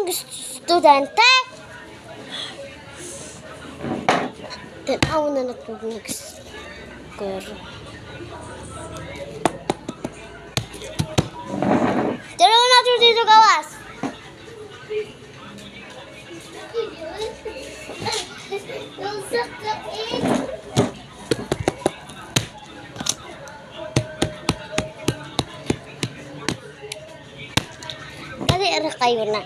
estudyante. Tanaw na natulog nag-score. Tara na natin dito gawas. Kasi ara kayo na.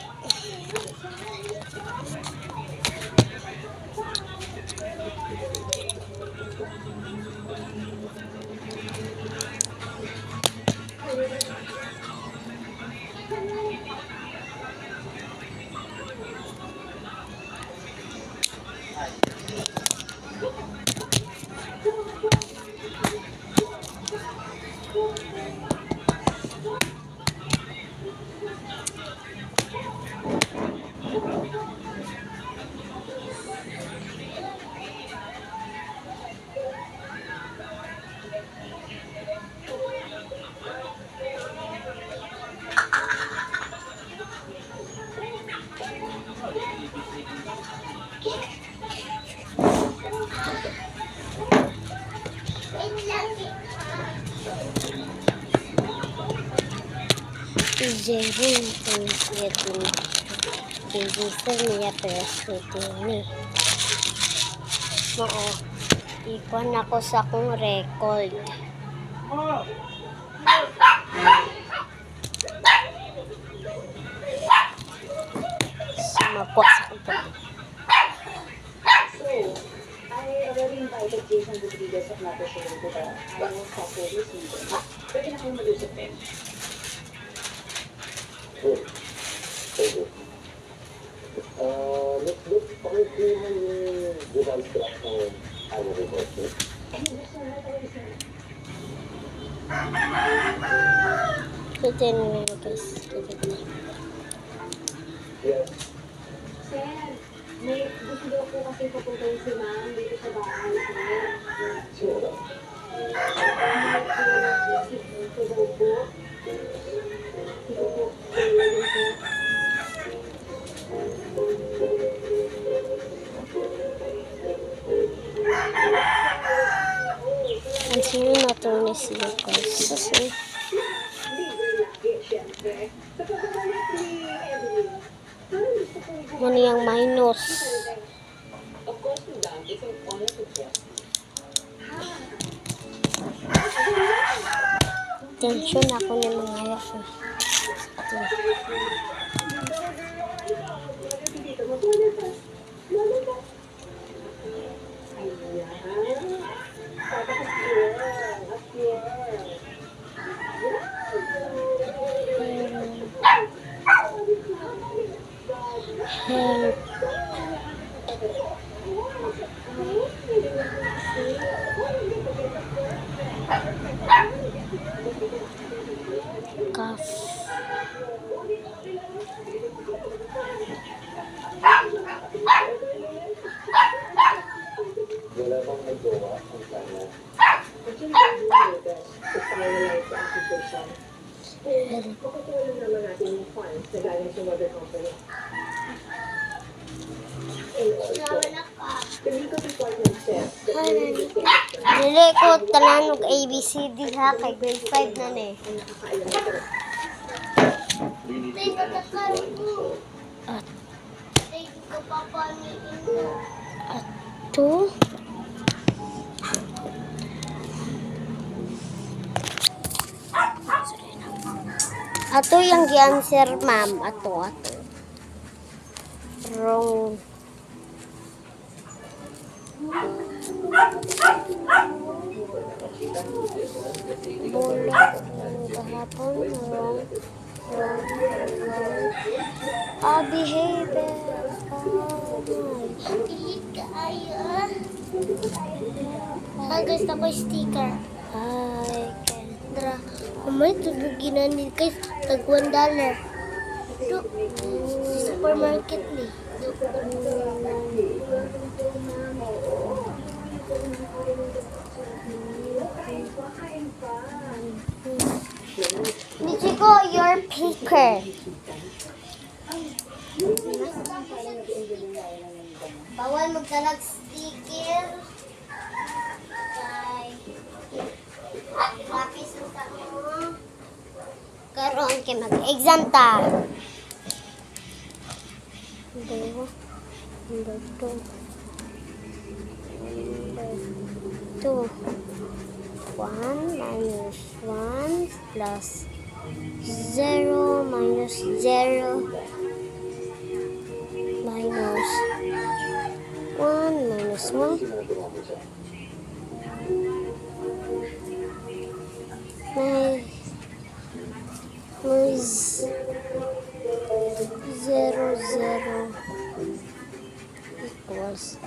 Jerry pensiyatin Jisar niya presyatin ni Mao ikuan ako sa akong record. Sumakwa sa akong I already invited Jason Rodriguez at Nato Show to the annual software this meeting. Pwede na kayong mag-usap din. Let's pakikita yung deconstruct ng annual report. Kita nyo guys. Yes. Sir, may gusto daw po kasi papuntahin si ma'am dito sa bahay, sir. Sino ba? Ito daw po. Ito po. Ang sino na ito ni si Lucas. Kasi muna yung minus. Tension ako ni mga ayak. Cough. Wala bang nagawa ang sana? Pagkatulong naman natin yung funds na galing sa mother company. The legal department says that Dili ko tanan og ABCD ha kay grade 5 na ni. Ato. Ato yung gi-answer ma'am. Ato. Wrong. Bola kahapon wrong. Behavior. Guys, ako sticker. Ay, Kendra. May tuduginan din guys. Tag $1. Look, supermarket ni. Michiko, your picker. magdalag sticker. Kay lapis mo sa mo. Karoon kay mag-exam ta. Number 2. Number 2. 1 minus 1 plus 0 minus 0 minus 1 minus 1 minus 0 0 equals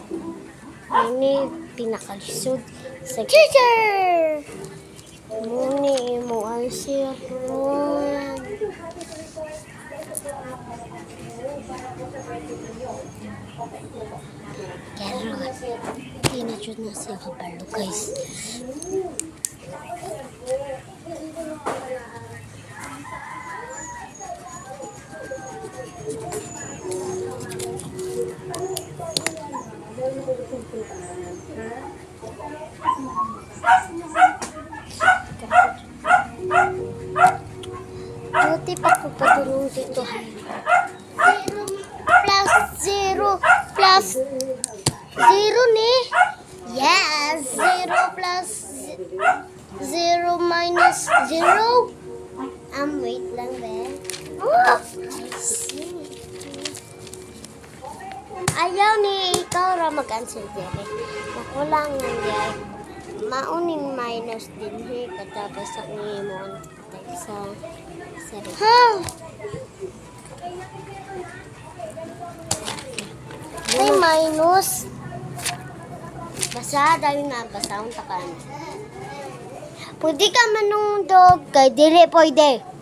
ini pinakalisod sa teacher. Muni mo answer ron. Carrot. Hindi na dyan na siya kabalo, guys. Buti pa ko patulong dito. 0 plus 0 plus 0 ni. Yes, 0 plus 0 minus 0. Wait lang, be. Oh, I see. Ayaw ni ikaw ra mag-answer dire. Nakulang nandiyan. Mauning minus din he katapos sa imon sa sarili. Ha! Ay, minus. Basa, dahil nga, basa ang takan. Pwede ka manungdog, kay dili pwede.